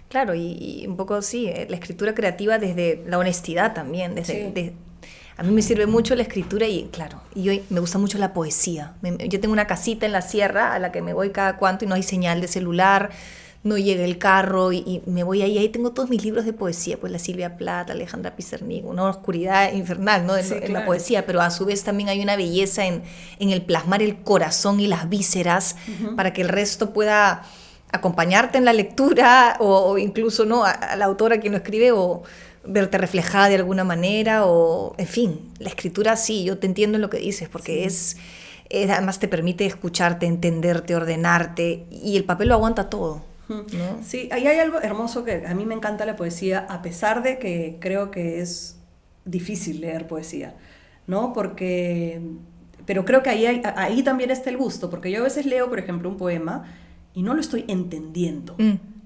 Claro, y un poco sí, la escritura creativa desde la honestidad también. A mí me sirve mucho la escritura y claro, me gusta mucho la poesía. Yo tengo una casita en la sierra a la que me voy cada cuanto y no hay señal de celular, no llega el carro y me voy ahí tengo todos mis libros de poesía, pues la Silvia Plath, Alejandra Pizarnik, una oscuridad infernal, ¿no? Sí, en la claro. poesía, pero a su vez también hay una belleza en el plasmar el corazón y las vísceras para que el resto pueda acompañarte en la lectura o incluso no a la autora quien lo escribe o verte reflejada de alguna manera o en fin, la escritura sí, yo te entiendo en lo que dices porque Sí. además te permite escucharte, entenderte, ordenarte y el papel lo aguanta todo, ¿no? Sí, ahí hay algo hermoso que a mí me encanta la poesía, a pesar de que creo que es difícil leer poesía, ¿no? Pero creo que ahí también está el gusto, porque yo a veces leo, por ejemplo, un poema y no lo estoy entendiendo,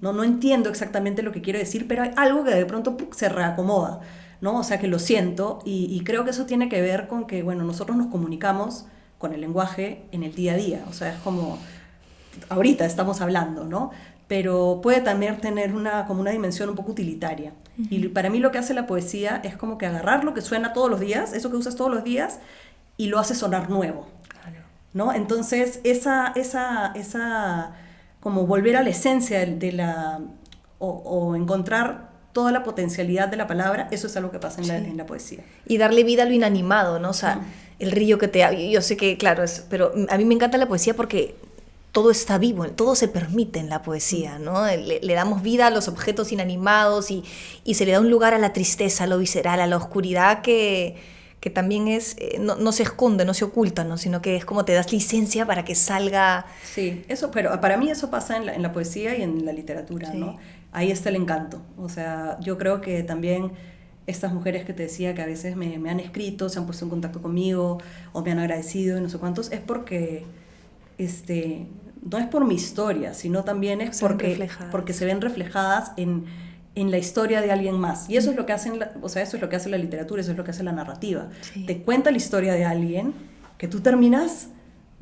no entiendo exactamente lo que quiero decir, pero hay algo que de pronto se reacomoda, ¿no? O sea, que lo siento y creo que eso tiene que ver con que, bueno, nosotros nos comunicamos con el lenguaje en el día a día, o sea, es como ahorita estamos hablando, ¿no? Pero puede también tener como una dimensión un poco utilitaria. Y para mí lo que hace la poesía es como que agarrar lo que suena todos los días, eso que usas todos los días, y lo hace sonar nuevo, ¿no? Entonces, como volver a la esencia o encontrar toda la potencialidad de la palabra, eso es algo que pasa en la poesía. Y darle vida a lo inanimado, ¿no? O sea, el río que yo sé que, claro, pero a mí me encanta la poesía porque todo está vivo, todo se permite en la poesía, ¿no? Le damos vida a los objetos inanimados y se le da un lugar a la tristeza, a lo visceral, a la oscuridad que también no se esconde, no se oculta, ¿no? Sino que es como te das licencia para que salga. Sí, pero para mí eso pasa en la poesía y en la literatura, ¿no? Ahí está el encanto. O sea, yo creo que también estas mujeres que te decía que a veces me han escrito, se han puesto en contacto conmigo o me han agradecido y no sé cuántos, es porque no es por mi historia, sino también es porque se ven reflejadas en la historia de alguien más. Y eso es lo que eso es lo que hace la literatura, eso es lo que hace la narrativa. Sí. Te cuenta la historia de alguien que tú terminas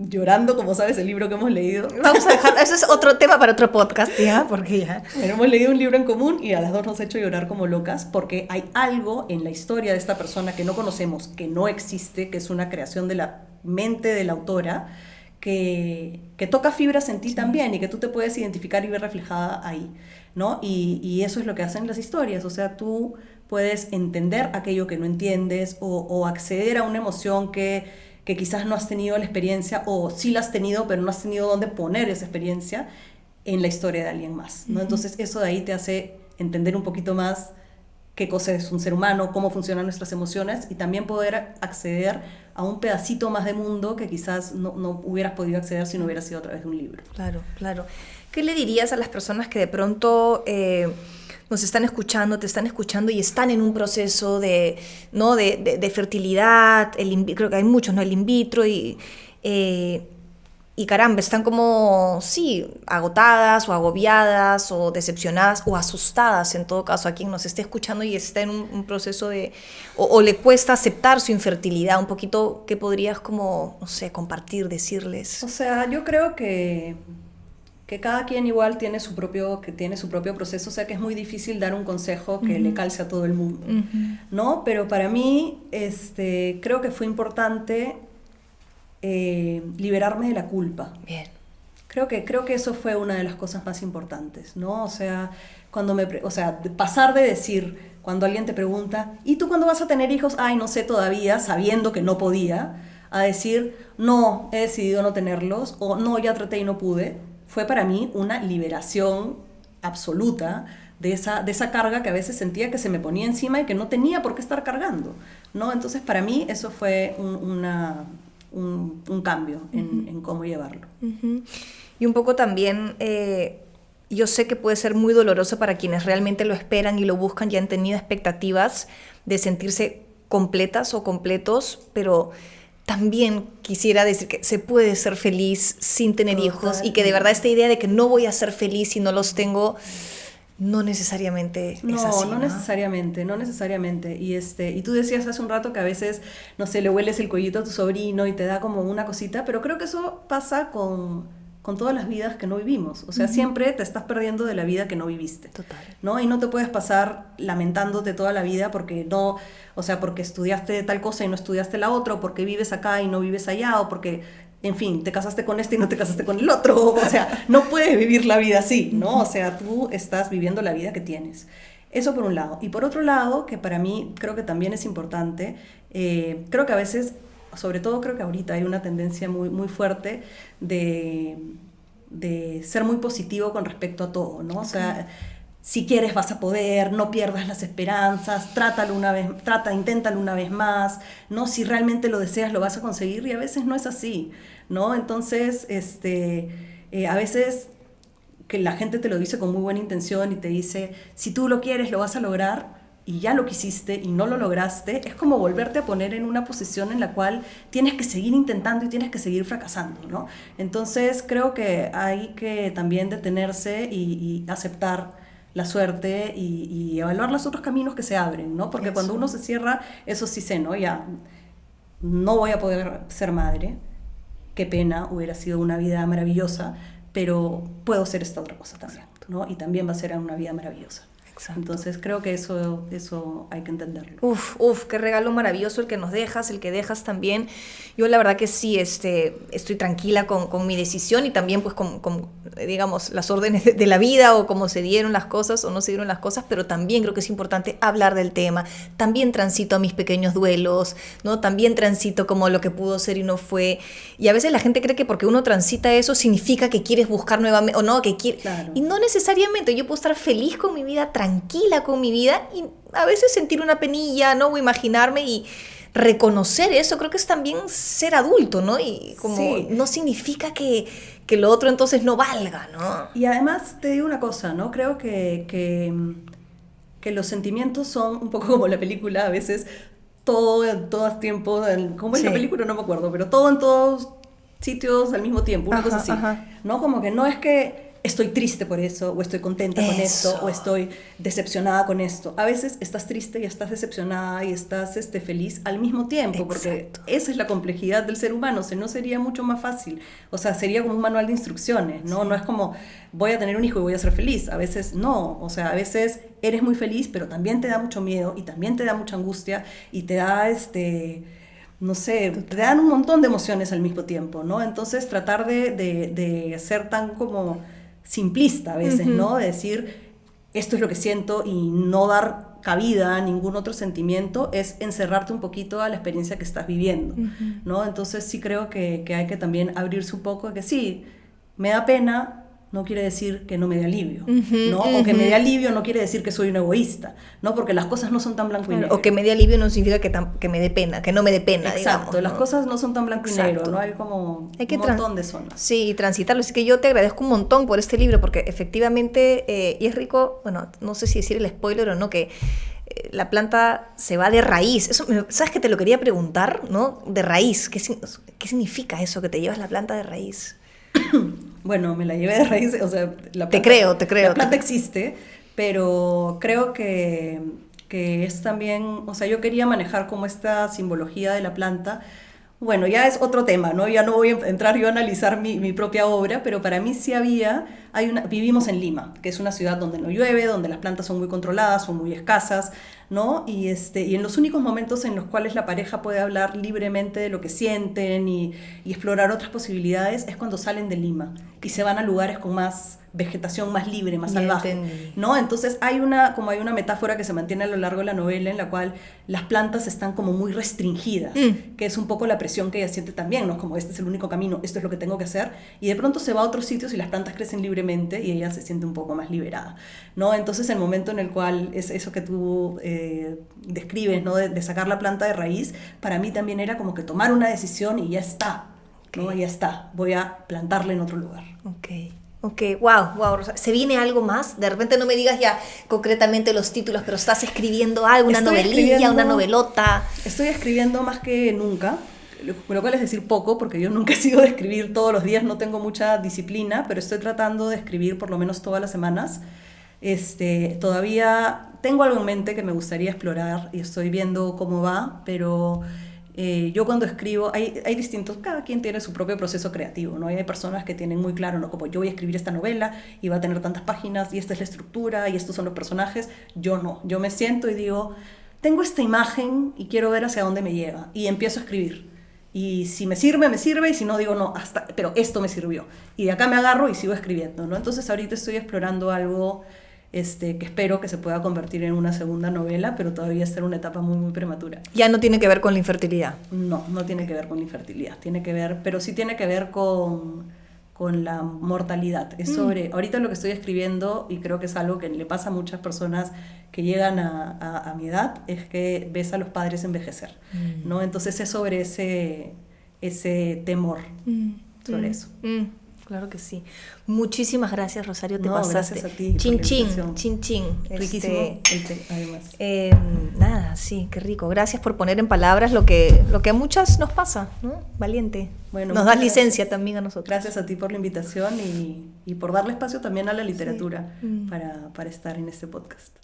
llorando, como sabes, el libro que hemos leído. Vamos a dejar, eso es otro tema para otro podcast, ya, porque ya. Pero hemos leído un libro en común y a las dos nos ha hecho llorar como locas porque hay algo en la historia de esta persona que no conocemos, que no existe, que es una creación de la mente de la autora, que toca fibras en ti también y que tú te puedes identificar y ver reflejada ahí, ¿no? Y eso es lo que hacen las historias, o sea, tú puedes entender aquello que no entiendes o acceder a una emoción que quizás no has tenido la experiencia o sí la has tenido, pero no has tenido dónde poner esa experiencia en la historia de alguien más, ¿no? Entonces eso de ahí te hace entender un poquito más qué cosa es un ser humano, cómo funcionan nuestras emociones y también poder acceder a un pedacito más de mundo que quizás no hubieras podido acceder si no hubiera sido a través de un libro. Claro, claro. ¿Qué le dirías a las personas que de pronto nos están escuchando, te están escuchando y están en un proceso de fertilidad? Creo que hay muchos, ¿no? El in vitro y caramba, están como, sí, agotadas o agobiadas o decepcionadas o asustadas en todo caso a quien nos esté escuchando y está en un proceso o le cuesta aceptar su infertilidad, un poquito, ¿qué podrías como, no sé, compartir, decirles? O sea, yo creo que cada quien igual tiene su propio proceso, o sea que es muy difícil dar un consejo que le calce a todo el mundo, ¿no? Pero para mí, creo que fue importante liberarme de la culpa. Bien. Creo que eso fue una de las cosas más importantes, ¿no? O sea, pasar de decir, cuando alguien te pregunta, ¿y tú cuándo vas a tener hijos? Ay, no sé todavía, sabiendo que no podía, a decir, no, he decidido no tenerlos, o no, ya traté y no pude, fue para mí una liberación absoluta de esa carga que a veces sentía que se me ponía encima y que no tenía por qué estar cargando, ¿no? Entonces, para mí eso fue un cambio en cómo llevarlo. Y un poco también, yo sé que puede ser muy doloroso para quienes realmente lo esperan y lo buscan y han tenido expectativas de sentirse completas o completos, pero también quisiera decir que se puede ser feliz sin tener hijos y que de verdad esta idea de que no voy a ser feliz si no los tengo, no necesariamente es así, ¿no? No necesariamente. Y tú decías hace un rato que a veces, no sé, le hueles el cuellito a tu sobrino y te da como una cosita, pero creo que eso pasa con todas las vidas que no vivimos. O sea, siempre te estás perdiendo de la vida que no viviste. Total. ¿No? Y no te puedes pasar lamentándote toda la vida porque estudiaste tal cosa y no estudiaste la otra, o porque vives acá y no vives allá, o porque en fin, te casaste con este y no te casaste con el otro, o sea, no puedes vivir la vida así, ¿no? O sea, tú estás viviendo la vida que tienes. Eso por un lado. Y por otro lado, que para mí creo que también es importante, creo que a veces, sobre todo creo que ahorita hay una tendencia muy, muy fuerte de ser muy positivo con respecto a todo, ¿no? O sea, si quieres vas a poder, no pierdas las esperanzas, inténtalo una vez más, ¿no? Si realmente lo deseas lo vas a conseguir, y a veces no es así, ¿no? Entonces, a veces que la gente te lo dice con muy buena intención y te dice, si tú lo quieres lo vas a lograr, y ya lo quisiste y no lo lograste, es como volverte a poner en una posición en la cual tienes que seguir intentando y tienes que seguir fracasando, ¿no? Entonces creo que hay que también detenerse y aceptar la suerte y evaluar los otros caminos que se abren, ¿no? Porque cuando uno se cierra, eso sí sé, ¿no? Ya no voy a poder ser madre, qué pena, hubiera sido una vida maravillosa, pero puedo ser esta otra cosa también, ¿no? Y también va a ser una vida maravillosa. Exacto. Entonces creo que eso hay que entenderlo. Qué regalo maravilloso el que nos dejas, el que dejas también. Yo la verdad que sí, estoy tranquila con mi decisión y también pues con digamos, las órdenes de la vida o cómo se dieron las cosas o no se dieron las cosas, pero también creo que es importante hablar del tema. También transito a mis pequeños duelos, ¿no? También transito como lo que pudo ser y no fue. Y a veces la gente cree que porque uno transita eso significa que quieres buscar nuevamente, o no, que quieres. Claro. Y no necesariamente. Yo puedo estar feliz con mi vida, tranquila con mi vida y a veces sentir una penilla, ¿no? O imaginarme y reconocer eso, creo que es también ser adulto, ¿no? Y como sí. No significa que lo otro entonces no valga, ¿no? Y además te digo una cosa, ¿no? Creo que los sentimientos son un poco como la película, a veces todo en todos tiempos, como es la película no me acuerdo, pero todo en todos sitios al mismo tiempo, una cosa así, ¿no? Como que no es que estoy triste por eso, o estoy contenta con esto, o estoy decepcionada con esto. A veces estás triste y estás decepcionada y estás feliz al mismo tiempo, porque esa es la complejidad del ser humano, no sería mucho más fácil. O sea, sería como un manual de instrucciones, ¿no? No es como, voy a tener un hijo y voy a ser feliz. A veces no, o sea, a veces eres muy feliz, pero también te da mucho miedo y también te da mucha angustia y te da no sé, te dan un montón de emociones al mismo tiempo, ¿no? Entonces tratar de ser tan como simplista a veces, ¿no? De decir, esto es lo que siento y no dar cabida a ningún otro sentimiento es encerrarte un poquito a la experiencia que estás viviendo, ¿no? Entonces sí creo que hay que también abrirse un poco, que sí, me da pena, no quiere decir que no me dé alivio, ¿no? O que me dé alivio no quiere decir que soy un egoísta, ¿no? Porque las cosas no son tan blanco y negro. O que me dé alivio no significa que me dé pena, que no me dé pena, Exacto, digamos, las cosas no son tan blanco y negro, ¿no? Hay como hay que un montón de zonas. Sí, transitarlo. Así que yo te agradezco un montón por este libro, porque efectivamente, y es rico, bueno, no sé si decir el spoiler o no, que la planta se va de raíz. Eso, ¿sabes que te lo quería preguntar, no? De raíz, ¿qué significa eso, que te llevas la planta de raíz? Bueno, me la llevé de raíz, o sea, la planta, te creo. La planta existe, pero creo que es también, o sea, yo quería manejar como esta simbología de la planta. Bueno, ya es otro tema, ¿no? Ya no voy a entrar yo a analizar mi propia obra, pero para mí sí vivimos en Lima, que es una ciudad donde no llueve, donde las plantas son muy controladas, son muy escasas, ¿no? Y en los únicos momentos en los cuales la pareja puede hablar libremente de lo que sienten y explorar otras posibilidades es cuando salen de Lima y se van a lugares con más vegetación, más libre, más salvaje, ¿no? Entonces hay una metáfora que se mantiene a lo largo de la novela en la cual las plantas están como muy restringidas, que es un poco la presión que ella siente también, ¿no? Como este es el único camino, esto es lo que tengo que hacer, y de pronto se va a otros sitios y las plantas crecen libremente y ella se siente un poco más liberada, ¿no? Entonces el momento en el cual es eso que tú describes, ¿no? De sacar la planta de raíz, para mí también era como que tomar una decisión y ya está, ¿no? Ya está, voy a plantarla en otro lugar. Ok, wow, Rosa. ¿Se viene algo más? De repente no me digas ya concretamente los títulos, pero estás escribiendo algo, una novelilla, una novelota. Estoy escribiendo más que nunca, lo cual es decir poco, porque yo nunca he sido de escribir todos los días, no tengo mucha disciplina, pero estoy tratando de escribir por lo menos todas las semanas. Todavía tengo algo en mente que me gustaría explorar y estoy viendo cómo va, pero yo cuando escribo, hay distintos, cada quien tiene su propio proceso creativo, ¿no? Hay personas que tienen muy claro, ¿no? Como yo voy a escribir esta novela y va a tener tantas páginas y esta es la estructura y estos son los personajes. Yo no, yo me siento y digo, tengo esta imagen y quiero ver hacia dónde me lleva y empiezo a escribir. Y si me sirve, y si no, digo, no, pero esto me sirvió. Y de acá me agarro y sigo escribiendo, ¿no? Entonces ahorita estoy explorando algo que espero que se pueda convertir en una segunda novela, pero todavía está en una etapa muy, muy prematura. Ya no tiene que ver con la infertilidad. No, no tiene que ver con la infertilidad, tiene que ver, pero sí tiene que ver con la mortalidad. Es sobre, ahorita lo que estoy escribiendo, y creo que es algo que le pasa a muchas personas que llegan a mi edad, es que ves a los padres envejecer, ¿no? Entonces es sobre ese temor, sobre eso. Claro que sí. Muchísimas gracias, Rosario, te No, pasaste. gracias a ti por Chin la chin, invitación. chin chin. Riquísimo el té, además. Nada, sí, qué rico. Gracias por poner en palabras lo que a muchas nos pasa, ¿no? Valiente. Bueno, nos das muchas licencia gracias. también a nosotros. Gracias a ti por la invitación y por darle espacio también a la literatura Sí. para estar en este podcast.